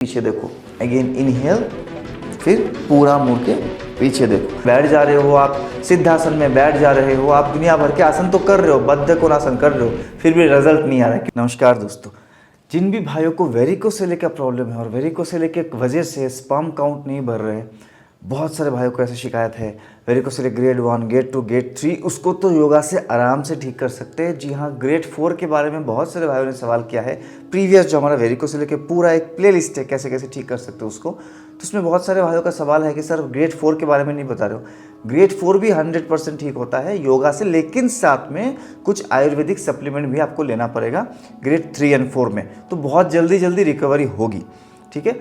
पीछे देखो, again inhale, फिर पूरा मुड़ के पीछे देखो। बैठ जा रहे हो आप, सिद्धासन में बैठ जा रहे हो आप, दुनिया भर के आसन तो कर रहे हो, बद्ध कोणासन कर रहे हो, फिर भी रिजल्ट नहीं आ रहा है। नमस्कार दोस्तों, जिन भी भाइयों को वेरिकोसेले का प्रॉब्लम है और वेरिकोसेले के वजह से स्पर्म काउंट नहीं बढ़ रहे हैं, बहुत सारे भाइयों को ऐसी शिकायत है। वेरिकोसेले ग्रेड 1, ग्रेड 2, ग्रेड 3, उसको तो योगा से आराम से ठीक कर सकते हैं। जी हाँ, ग्रेड 4 के बारे में बहुत सारे भाइयों ने सवाल किया है। प्रीवियस जो हमारा वेरिकोसेले के पूरा एक प्लेलिस्ट है, कैसे कैसे ठीक कर सकते हो उसको, तो उसमें बहुत सारे भाइयों का सवाल है कि सर ग्रेड 4 के बारे में नहीं बता रहे हो। ग्रेड 4 भी 100% ठीक होता है योगा से, लेकिन साथ में कुछ आयुर्वेदिक सप्लीमेंट भी आपको लेना पड़ेगा ग्रेड 3 और 4 में, तो बहुत जल्दी रिकवरी होगी। ठीक है,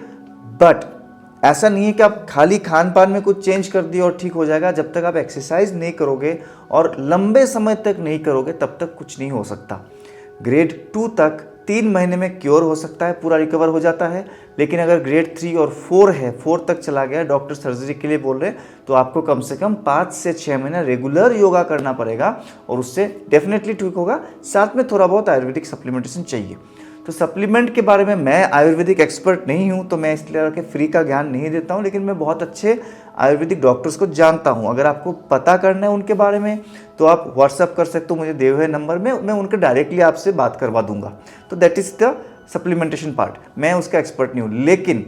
बट ऐसा नहीं है कि आप खाली खान पान में कुछ चेंज कर दिए और ठीक हो जाएगा। जब तक आप एक्सरसाइज नहीं करोगे और लंबे समय तक नहीं करोगे तब तक कुछ नहीं हो सकता। ग्रेड 2 तक 3 महीने में क्योर हो सकता है, पूरा रिकवर हो जाता है। लेकिन अगर ग्रेड 3 और 4 है, 4 तक चला गया, डॉक्टर सर्जरी के लिए बोल रहे हैं, तो आपको कम से कम 5 से 6 महीना रेगुलर योगा करना पड़ेगा और उससे डेफिनेटली ठीक होगा। साथ में थोड़ा बहुत आयुर्वेदिक सप्लीमेंटेशन चाहिए। तो सप्लीमेंट के बारे में मैं आयुर्वेदिक एक्सपर्ट नहीं हूं, तो मैं इसलिए कि फ्री का ज्ञान नहीं देता हूं, लेकिन मैं बहुत अच्छे आयुर्वेदिक डॉक्टर्स को जानता हूं। अगर आपको पता करना है उनके बारे में तो आप व्हाट्सअप कर सकते हो मुझे दिए हुए नंबर में, मैं उनके डायरेक्टली आपसे बात करवा दूंगा। तो that is the supplementation part, मैं उसका एक्सपर्ट नहीं हूँ। लेकिन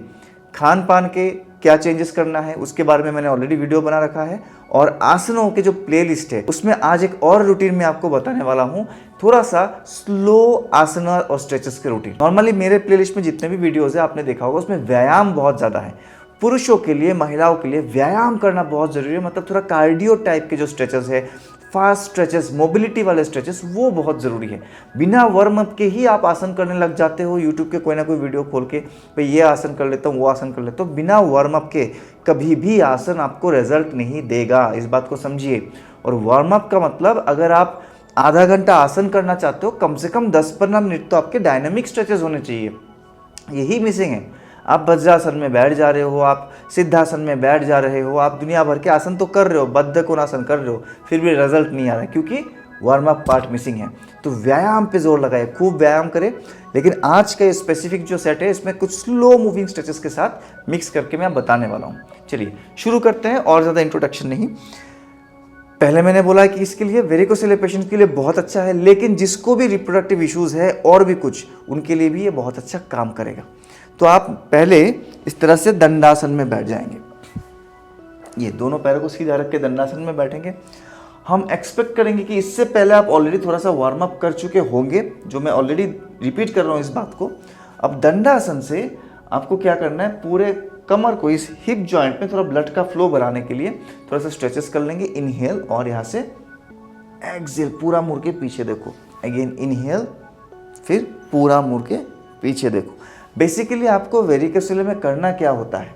खान पान के क्या चेंजेस करना है उसके बारे में मैंने ऑलरेडी वीडियो बना रखा है, और आसनों के जो प्लेलिस्ट है उसमें आज एक और रूटीन में आपको बताने वाला हूं, थोड़ा सा स्लो आसना और स्ट्रेचेस के रूटीन। नॉर्मली मेरे प्लेलिस्ट में जितने भी वीडियोस है आपने देखा होगा, उसमें व्यायाम बहुत ज़्यादा है। पुरुषों के लिए, महिलाओं के लिए व्यायाम करना बहुत ज़रूरी है, मतलब थोड़ा कार्डियो टाइप के जो स्ट्रेचेस है, फास्ट स्ट्रेचेस, मोबिलिटी वाले स्ट्रेचेस, वो बहुत ज़रूरी है। बिना वार्म अप के ही आप आसन करने लग जाते हो यूट्यूब के कोई ना कोई वीडियो खोल के, भाई ये आसन कर लेता हूँ, वो आसन कर लेता हूँ। बिना वार्म अप के कभी भी आसन आपको रिजल्ट नहीं देगा, इस बात को समझिए। और वार्म अप का मतलब, अगर आप आधा घंटा आसन करना चाहते हो, कम से कम 10-15 मिनट तो आपके डायनामिक स्ट्रेचेस होने चाहिए। यही मिसिंग है। आप वज्रासन में बैठ जा रहे हो, आप सिद्धासन में बैठ जा रहे हो, आप दुनिया भर के आसन तो कर रहे हो, बद्ध कोणासन कर रहे हो, फिर भी रिजल्ट नहीं आ रहा है क्योंकि वार्म अप पार्ट मिसिंग है। तो व्यायाम पे जोर लगाए, खूब व्यायाम करें। लेकिन आज का स्पेसिफिक जो सेट है इसमें कुछ स्लो मूविंग स्ट्रेचेस के साथ मिक्स करके मैं बताने वाला हूँ। चलिए शुरू करते हैं, और ज़्यादा इंट्रोडक्शन नहीं। पहले मैंने बोला कि इसके लिए वेरिकोसेले पेशेंट के लिए बहुत अच्छा है, लेकिन जिसको भी रिप्रोडक्टिव इश्यूज़ है और भी कुछ, उनके लिए भी ये बहुत अच्छा काम करेगा। तो आप पहले इस तरह से दंडासन में बैठ जाएंगे, ये दोनों पैरों को सीधा रख के दंडासन में बैठेंगे। हम एक्सपेक्ट करेंगे कि इससे पहले आप ऑलरेडी थोड़ा सा वार्म अप कर चुके होंगे, जो मैं ऑलरेडी रिपीट कर रहा हूँ इस बात को। अब दंडासन से आपको क्या करना है, पूरे कमर को, इस हिप जॉइंट में थोड़ा ब्लड का फ्लो बढ़ाने के लिए थोड़ा सा स्ट्रेचेस कर लेंगे। इनहेल और यहाँ से एक्सहेल, पूरा मुड़ के पीछे देखो। अगेन इनहेल, फिर पूरा मुड़ के पीछे देखो। बेसिकली आपको वेरिकोसेले में करना क्या होता है,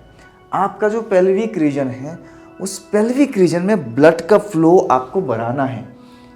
आपका जो पेल्विक रीजन है, उस पेल्विक रीजन में ब्लड का फ्लो आपको बढ़ाना है।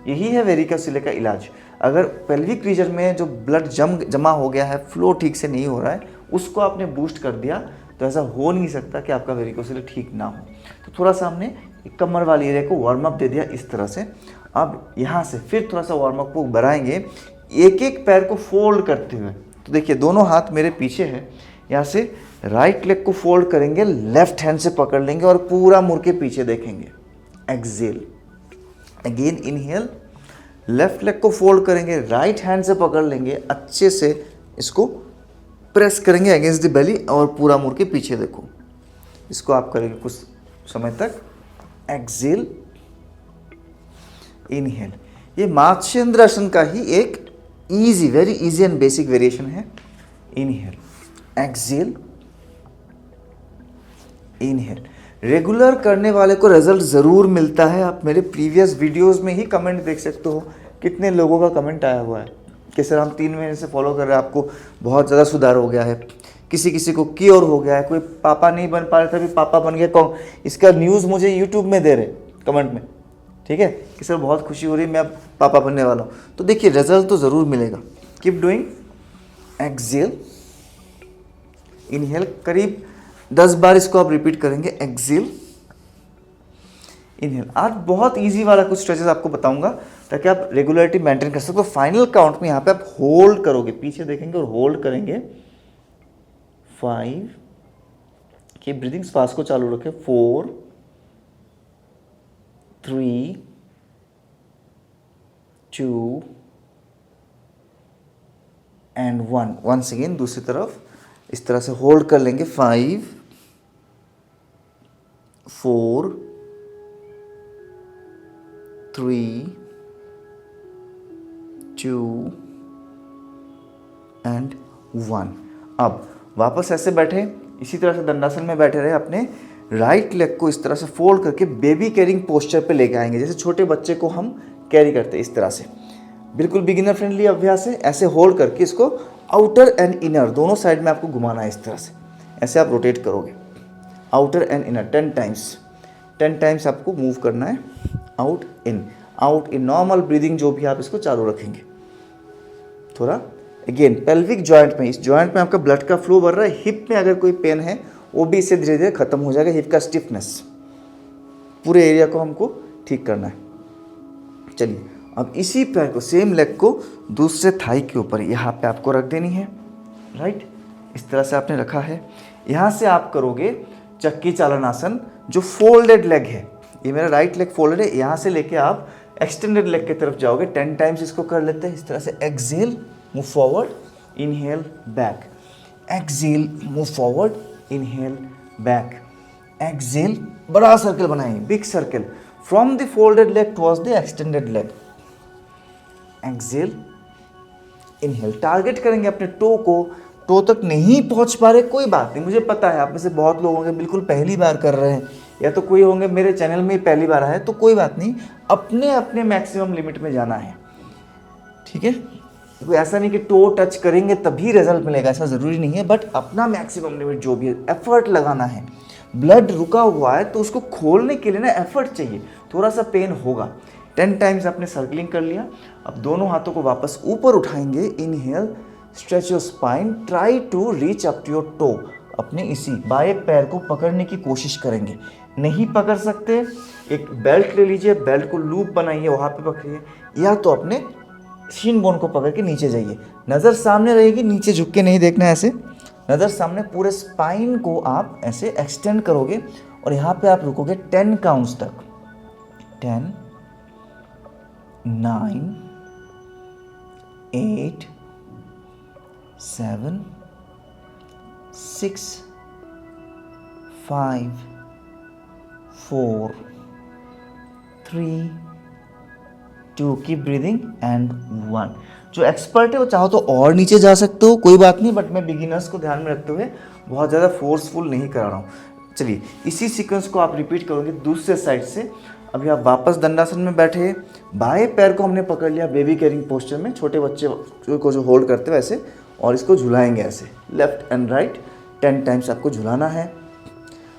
यही है वेरिकोसेले का इलाज। अगर पेल्विक रीजन में जो ब्लड जमा हो गया है, फ्लो ठीक से नहीं हो रहा है, उसको आपने बूस्ट कर दिया, तो ऐसा हो नहीं सकता कि आपका वेरिकोसेले ठीक ना हो। तो थोड़ा सा हमने कमर वाली एरिया को वार्म अप दे दिया इस तरह से। अब यहाँ से फिर थोड़ा सा वार्म अप को बढ़ाएंगे, एक एक पैर को फोल्ड करते हुए। तो देखिए दोनों हाथ मेरे पीछे है, यहाँ से राइट लेग को फोल्ड करेंगे, लेफ्ट हैंड से पकड़ लेंगे और पूरा मुड़ के पीछे देखेंगे। Exhale, again inhale, left leg को फोल्ड करेंगे, राइट हैंड से पकड़ लेंगे, अच्छे से इसको प्रेस करेंगे अगेंस्ट द बेली और पूरा मुड़ के पीछे देखो। इसको आप करेंगे कुछ समय तक। Exhale, inhale. ये मात्स्येंद्रासन का ही एक easy, very easy and basic variation है। Inhale, exhale, inhale. रेगुलर करने वाले को रिजल्ट ज़रूर मिलता है। आप मेरे प्रीवियस वीडियोस में ही कमेंट देख सकते हो, कितने लोगों का कमेंट आया हुआ है कि सर हम 3 महीने से फॉलो कर रहे हैं, आपको बहुत ज़्यादा सुधार हो गया है। किसी किसी को क्योर हो गया है, कोई पापा नहीं बन पा रहा था, अभी पापा बन गया। कौन इसका न्यूज़ मुझे यूट्यूब में दे रहे कमेंट में, ठीक है, कि सर बहुत खुशी हो रही है, मैं अब पापा बनने वाला हूँ। तो देखिए रिजल्ट तो ज़रूर मिलेगा। Keep doing. एक्सहेल, इनहेल, करीब 10 बार इसको आप रिपीट करेंगे। Exhale, inhale. आज बहुत इजी वाला कुछ स्ट्रेचेस आपको बताऊंगा ताकि आप रेगुलरिटी मेंटेन कर सको। तो फाइनल काउंट में यहाँ पे आप होल्ड करोगे, पीछे देखेंगे और होल्ड करेंगे 5, कीप ब्रीदिंग, श्वास को चालू रखें, 4, 3, 2 एंड 1। वंस अगेन दूसरी तरफ इस तरह से होल्ड कर लेंगे, 5, 4, 3, 2 एंड 1। अब वापस ऐसे बैठे, इसी तरह से दंडासन में बैठे रहे, अपने राइट लेग को इस तरह से फोल्ड करके बेबी कैरिंग पोस्चर पे लेके आएंगे, जैसे छोटे बच्चे को हम कैरी करते हैं इस तरह से। बिल्कुल बिगिनर फ्रेंडली अभ्यास है। ऐसे होल्ड करके इसको आउटर एंड इनर दोनों साइड में आपको घुमाना है इस तरह से। ऐसे आप रोटेट करोगे, outer and inner 10 times, 10 times आपको मूव करना है, आउट इन। नॉर्मल ब्रीदिंग जो भी आप इसको चालू रखेंगे। थोड़ा अगेन पेल्विक जॉइंट में, इस जॉइंट में आपका ब्लड का फ्लो बढ़ रहा है। हिप में अगर कोई पेन है वो भी इससे धीरे धीरे खत्म हो जाएगा। हिप का स्टिफनेस, पूरे एरिया को हमको ठीक करना है। चलिए अब इसी पैर को, सेम लेग को दूसरे थाई के ऊपर यहाँ पे आपको रख देनी है, राइट। इस तरह से आपने रखा है। यहाँ से आप करोगे चक्की चालन आसन, जो फोल्डेड लेग है। ये मेरा राइट लेग फोल्डेड है, यहाँ से लेके आप एक्सटेंडेड लेग की तरफ जाओगे। 10 टाइम्स इसको कर लेते हैं इस तरह से। Exhale, move forward, inhale, back, exhale, move forward, inhale, back, exhale. बड़ा सर्कल बनाएंगे, big circle, from the folded leg towards the extended leg. Exhale, inhale. Target करेंगे अपने टो को। टो तक नहीं पहुंच पा रहे, कोई बात नहीं। मुझे पता है आप में से बहुत लोग होंगे बिल्कुल पहली बार कर रहे हैं, या तो कोई होंगे मेरे चैनल में पहली बार आए, तो कोई बात नहीं। अपने अपने मैक्सिमम लिमिट में जाना है, ठीक है। कोई ऐसा नहीं कि टो टच करेंगे तभी रिजल्ट मिलेगा, ऐसा ज़रूरी नहीं है। बट अपना मैक्सिमम लिमिट जो भी है, एफर्ट लगाना है। ब्लड रुका हुआ है तो उसको खोलने के लिए ना एफर्ट चाहिए, थोड़ा सा पेन होगा। 10 टाइम्स आपने सर्कलिंग कर लिया। अब दोनों हाथों को वापस ऊपर उठाएंगे। Inhale, stretch your spine, try to reach up to your toe. अपने इसी बाएं पैर को पकड़ने की कोशिश करेंगे। नहीं पकड़ सकते, एक बेल्ट ले लीजिए, बेल्ट को लूप बनाइए, वहाँ पे पकड़िए, या तो अपने शीन बोन को पकड़ के नीचे जाइए। नज़र सामने रहेगी, नीचे झुक के नहीं देखना है, ऐसे नज़र सामने। पूरे स्पाइन को आप ऐसे एक्सटेंड करोगे और यहाँ पे आप रुकोगे 10 काउंट्स तक। 10, 9, 8, 7, 6, 5, 4, 3, 2, कीप ब्रीदिंग एंड 1। जो एक्सपर्ट है वो चाहो तो और नीचे जा सकते हो, कोई बात नहीं, बट मैं बिगिनर्स को ध्यान में रखते हुए बहुत ज़्यादा फोर्सफुल नहीं करा रहा हूँ। चलिए इसी सीक्वेंस को आप रिपीट करोगे दूसरे साइड से। अभी आप वापस दंडासन में बैठे, बाएं पैर को हमने पकड़ लिया बेबी कैरिंग पोस्चर में, छोटे बच्चे को जो होल्ड करते हैं वैसे, और इसको झुलाएंगे ऐसे, लेफ्ट एंड राइट 10 टाइम्स आपको झुलाना है।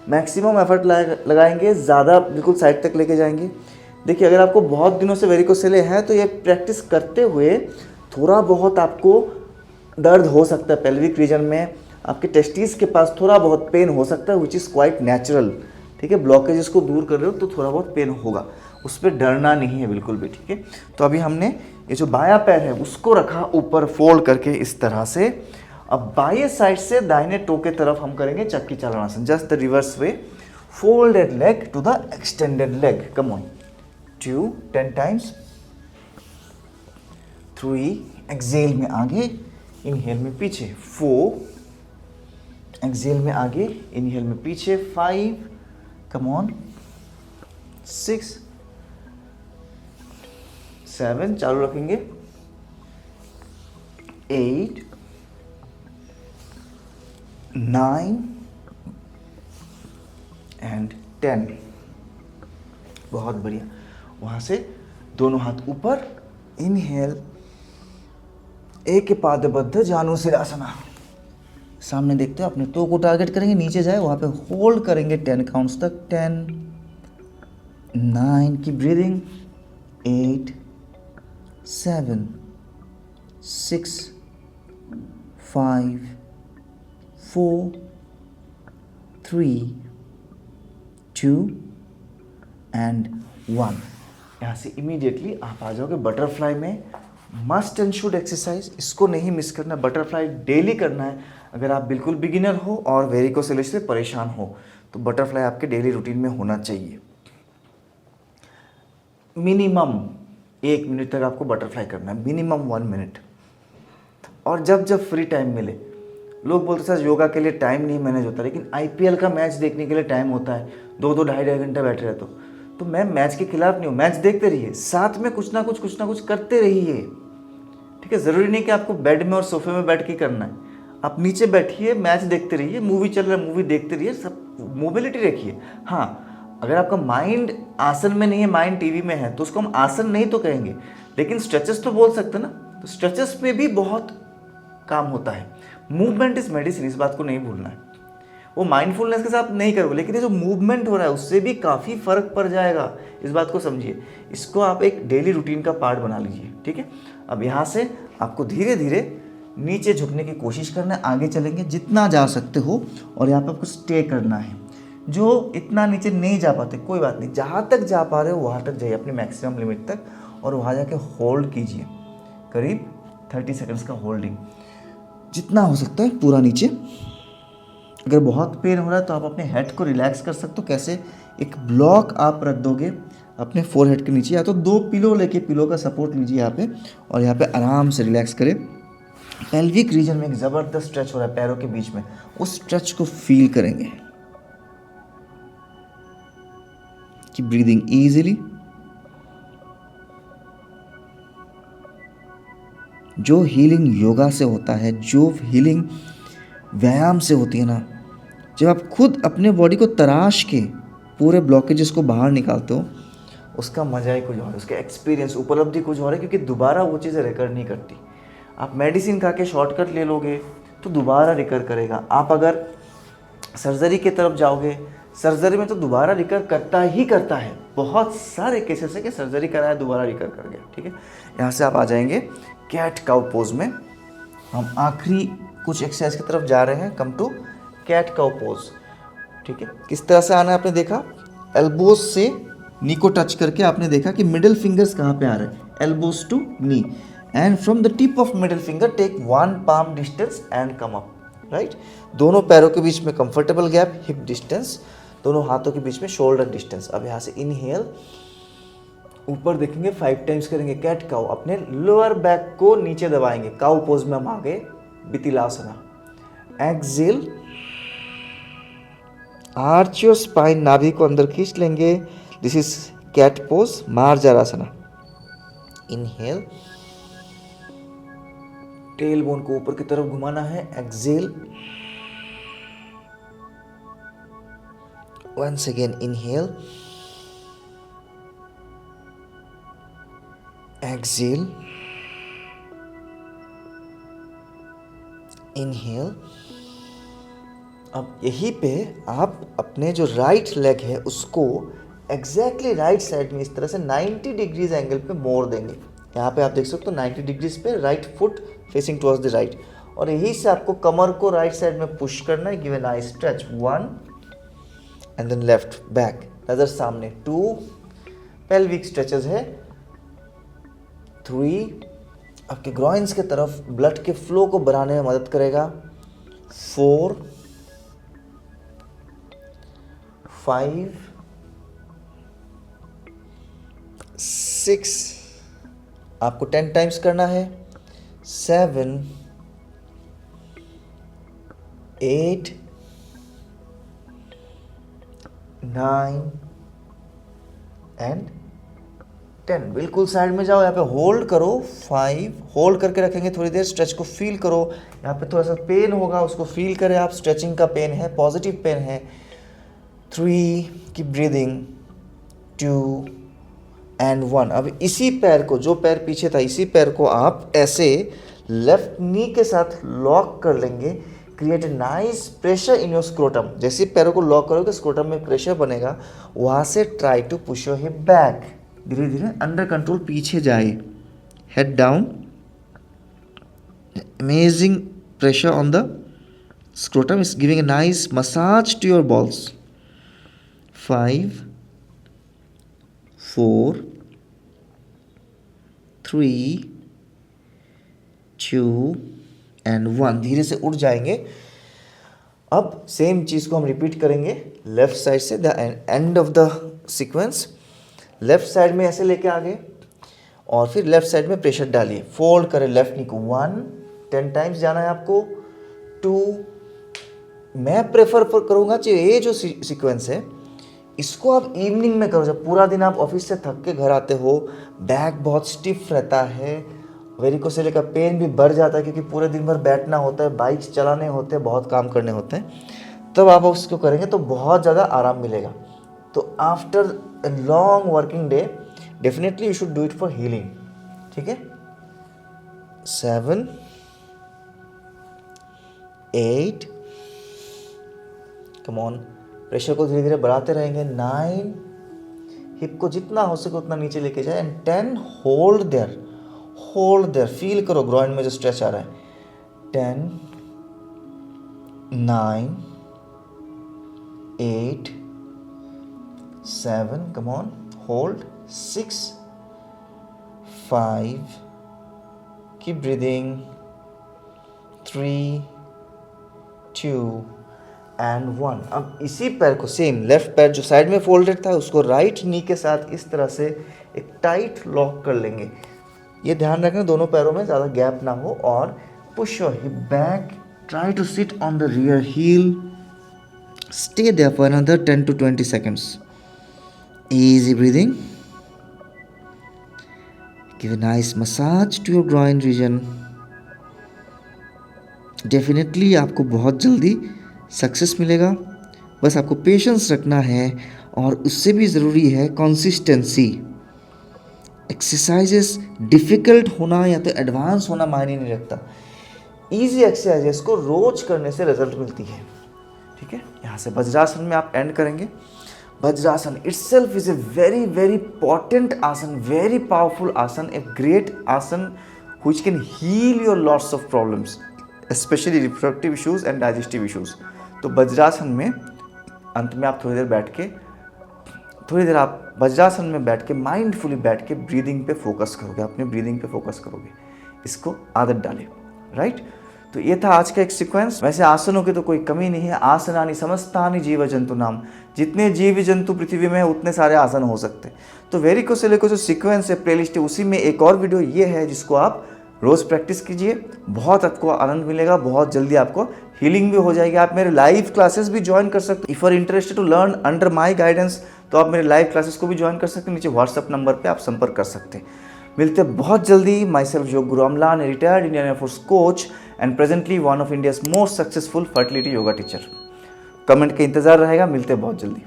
मैक्सिमम एफर्ट लगाएंगे, ज़्यादा बिल्कुल साइड तक लेके जाएंगे। देखिए अगर आपको बहुत दिनों से वेरिकोसेले है तो ये प्रैक्टिस करते हुए थोड़ा बहुत आपको दर्द हो सकता है पेल्विक रीजन में, आपके टेस्टिस के पास थोड़ा बहुत पेन हो सकता है, विच इज़ क्वाइट नेचुरल, ठीक है। ब्लॉकेजेस को दूर कर रहे हो तो थोड़ा बहुत पेन होगा, उस पर डरना नहीं है बिल्कुल भी, ठीक है। तो अभी हमने ये जो बायां पैर है उसको रखा ऊपर फोल्ड करके इस तरह से। अब बाएं साइड से दाहिने टो के तरफ हम करेंगे Chakki Chalanasana, just the reverse way, folded leg to the extended leg. Come on, 2, 10 times, 3, exhale में आगे, इनहेल में पीछे, 4, एक्सेल में आगे, इनहेल में पीछे, 5, कम ऑन, 6, 7, चालू रखेंगे, 8, 9 एंड 10। बहुत बढ़िया। वहां से दोनों हाथ ऊपर, इनहेल, एक पादबद्ध जानुशिरासना, सामने देखते हो, अपने टो को टारगेट करेंगे, नीचे जाए वहां पे होल्ड करेंगे 10 काउंट्स तक। 10, 9 की ब्रीदिंग, 8, 7, 6, 5, 4, 3, 2 एंड 1। यहाँ से इमीडिएटली आप आ जाओगे बटरफ्लाई में, मस्ट एंड शुड एक्सरसाइज, इसको नहीं मिस करना। बटरफ्लाई डेली करना है। अगर आप बिल्कुल बिगिनर हो और वेरिकोसिलिस से परेशान हो तो बटरफ्लाई आपके डेली रूटीन में होना चाहिए। मिनिमम 1 मिनट तक आपको बटरफ्लाई करना है, मिनिमम 1 मिनट। और जब जब फ्री टाइम मिले, लोग बोलते सर योगा के लिए टाइम नहीं मैनेज होता, लेकिन आईपीएल का मैच देखने के लिए टाइम होता है, 2-2 ढाई घंटे बैठे रहते हो। तो मैं मैच के खिलाफ नहीं हूँ, मैच देखते रहिए, साथ में कुछ ना कुछ करते रहिए, ठीक है। ज़रूरी नहीं कि आपको बेड में और सोफे में बैठ के करना है, आप नीचे बैठिए, मैच देखते रहिए, मूवी चल रहा है मूवी देखते रहिए, सब मोबिलिटी रखिए। हाँ, अगर आपका माइंड आसन में नहीं है, माइंड टीवी में है, तो उसको हम आसन नहीं तो कहेंगे, लेकिन स्ट्रेचेस तो बोल सकते हैं ना। तो स्ट्रेचेस में भी बहुत काम होता है। मूवमेंट इज मेडिसिन, इस बात को नहीं भूलना है। वो माइंडफुलनेस के साथ नहीं करोगे, लेकिन ये जो मूवमेंट हो रहा है उससे भी काफ़ी फर्क पड़ जाएगा, इस बात को समझिए। इसको आप एक डेली रूटीन का पार्ट बना लीजिए, ठीक है। अब यहाँ से आपको धीरे धीरे नीचे झुकने की कोशिश करना है, आगे चलेंगे जितना जा सकते हो, और यहाँ पे आपको स्टे करना है। जो इतना नीचे नहीं जा पाते कोई बात नहीं, जहाँ तक जा पा रहे हो वहाँ तक जाइए, अपनी मैक्सिमम लिमिट तक, और वहाँ जाके होल्ड कीजिए, करीब 30 सेकंड्स का होल्डिंग, जितना हो सकता है पूरा नीचे। अगर बहुत पेन हो रहा है तो आप अपने हेड को रिलैक्स कर सकते हो। कैसे? एक ब्लॉक आप रख दोगे अपने फोरहेड के नीचे, या तो 2 पिलो लेके पिलो का सपोर्ट लीजिए यहाँ पे, और यहाँ पे आराम से रिलैक्स करें। पेल्विक रीजन में एक ज़बरदस्त स्ट्रेच हो रहा है पैरों के बीच में, उस स्ट्रेच को फील करेंगे कि ब्रीदिंग इजीली। जो हीलिंग योगा से होता है, जो हीलिंग व्यायाम से होती है ना, जब आप खुद अपने बॉडी को तराश के पूरे ब्लॉकेजेस को बाहर निकालते हो, उसका मजा ही कुछ और है, उसका एक्सपीरियंस, उपलब्धि कुछ और है, क्योंकि दोबारा वो चीज़ें रिकर नहीं करती। आप मेडिसिन खा के शॉर्टकट ले लोगे तो दोबारा रिकर करेगा। आप अगर सर्जरी की तरफ जाओगे, सर्जरी में तो दोबारा रिकर करता ही करता है। बहुत सारे केसेस है कि सर्जरी कराया दोबारा रिकर कर गया, ठीक है। यहाँ से आप आ जाएंगे कैट काउ पोज में। हम आखिरी कुछ एक्सरसाइज की तरफ जा रहे हैं। Come to cat cow pose, ठीक है। किस तरह से आना है आपने देखा, एल्बोज से नी को टच करके आपने देखा कि मिडिल फिंगर्स कहाँ पे आ रहे हैं, elbows to knee, and from the tip of middle finger take 1 palm distance and come up, right. दोनों पैरों के बीच में कंफर्टेबल गैप, हिप डिस्टेंस, दोनों हाथों के बीच में शोल्डर डिस्टेंस। अब यहाँ से इनहेल, ऊपर देखेंगे 5 टाइम्स करेंगे कैट काउ, अपने लोअर बैक को नीचे दबाएंगे, काउ पोज में हम आ गए, बितिलासना। एक्सेल, आर्च योर स्पाइन, नाभि को अंदर खींच लेंगे, दिस इज कैट पोज, मार्जारासना। इनहेल, टेल बोन को ऊपर की तरफ घुमाना है, exhale, once again inhale, exhale, inhale। अब यहीं पे आप अपने जो राइट लेग है उसको एग्जैक्टली राइट साइड में इस तरह से 90 डिग्रीज एंगल पे मोड़ देंगे। यहाँ पे आप देख सकते हो 90 डिग्रीज पे right foot facing towards the right, और यहीं से आपको कमर को राइट साइड में पुश करना है। Give a nice stretch, 1 and then left back, नजर सामने, 2 पेल्विक स्ट्रेचेस है, 3 आपके ग्रॉइंस के तरफ ब्लड के फ्लो को बढ़ाने में मदद करेगा, 4 5 6 आपको 10 टाइम्स करना है, 7 8 9 एंड 10। बिल्कुल साइड में जाओ, यहाँ पे होल्ड करो, 5 होल्ड करके रखेंगे थोड़ी देर, स्ट्रेच को फील करो। यहाँ पे थोड़ा सा पेन होगा, उसको फील करें आप, स्ट्रेचिंग का पेन है, पॉजिटिव पेन है। 3 कीप ब्रीदिंग, 2 एंड 1। अब इसी पैर को, जो पैर पीछे था, इसी पैर को आप ऐसे लेफ्ट नी के साथ लॉक कर लेंगे। Create nice pressure in your scrotum. जैसे पैरों को लॉक करोगे स्क्रोटम में प्रेशर बनेगा, वहाँ से try to push your hip back, धीरे धीरे अंडर कंट्रोल पीछे जाए, head down, amazing pressure on the scrotum is giving a nice massage to your balls. 5 4 3 2 and 1, धीरे से उठ जाएंगे। अब सेम चीज़ को हम रिपीट करेंगे लेफ्ट साइड से, the end of the sequence. Left side में ऐसे लेके आगे और फिर लेफ्ट साइड में प्रेशर डालिए, फोल्ड करें लेफ्ट नी को, 1 10 टाइम्स जाना है आपको, 2। मैं प्रेफर करूँगा कि ये जो सीक्वेंस है इसको आप इवनिंग में करो, जब पूरा दिन आप ऑफिस से थक के घर आते हो, बैक बहुत स्टिफ रहता है, वेरिकोसेले का पेन भी बढ़ जाता है क्योंकि पूरे दिन भर बैठना होता है, बाइक्स चलाने होते हैं, बहुत काम करने होते हैं, तब आप उसको करेंगे तो बहुत ज़्यादा आराम मिलेगा। तो after a long working day definitely you should do it for healing. ठीक है, 7 8, कम ऑन, प्रेशर को धीरे धीरे बढ़ाते रहेंगे, 9, हिप को जितना हो सके उतना नीचे लेके जाए, एंड 10, होल्ड देयर, फील करो ग्रॉइन में जो स्ट्रेच आ रहा है, 10 9 8 7, come on, hold, 6 5, keep breathing, 3 2 and 1। अब इसी पैर को सेम, लेफ्ट पैर जो साइड में फोल्डेड था उसको राइट नी के साथ इस तरह से एक टाइट लॉक कर लेंगे। ये ध्यान रखना दोनों पैरों में ज़्यादा गैप ना हो, और push your hip back, try to sit on the rear heel, stay there for another 10 to 20 seconds. Easy breathing. Give a nice massage to your groin region. Definitely आपको बहुत जल्दी सक्सेस मिलेगा, बस आपको पेशेंस रखना है, और उससे भी ज़रूरी है कंसिस्टेंसी। एक्सरसाइजेस डिफ़िकल्ट होना या तो एडवांस होना मायने नहीं रखता, इजी एक्सरसाइजेस को रोज करने से रिजल्ट मिलती है। ठीक है, यहाँ से वज्रासन में आप एंड करेंगे। Vajrasana itself is a very very potent आसन, very powerful आसन, a great आसन which can heal your lots of problems, especially reproductive issues and digestive issues. तो वज्रासन में अंत में आप थोड़ी देर आप वज्रासन में बैठ के माइंडफुली बैठ के ब्रीदिंग पे फोकस करोगे, अपने ब्रीदिंग पे फोकस करोगे, इसको आदत डालें। राइट, तो ये था आज का एक सीक्वेंस। वैसे आसनों की तो कोई कमी नहीं है, आसनानि समस्तानि जीव जंतु नाम, जितने जीव जंतु पृथ्वी में है उतने सारे आसन हो सकते हैं। तो वेरिकोसेले को जो सीक्वेंस है, प्लेलिस्ट है, उसी में एक और वीडियो ये है जिसको आप रोज़ प्रैक्टिस कीजिए, बहुत आपको आनंद मिलेगा, बहुत जल्दी आपको हीलिंग भी हो जाएगी। आप मेरे लाइव क्लासेस भी ज्वाइन कर सकते हैं। If are interested to learn under my guidance तो आप मेरे लाइव क्लासेस को भी ज्वाइन कर सकते हैं, नीचे व्हाट्सअप नंबर पे आप संपर्क कर सकते हैं। मिलते हैं बहुत जल्दी। My self yoga guru Amlan, retired Indian air force coach and presently one of India's most successful fertility yoga teacher. Comment का इंतजार रहेगा, मिलते हैं बहुत जल्दी।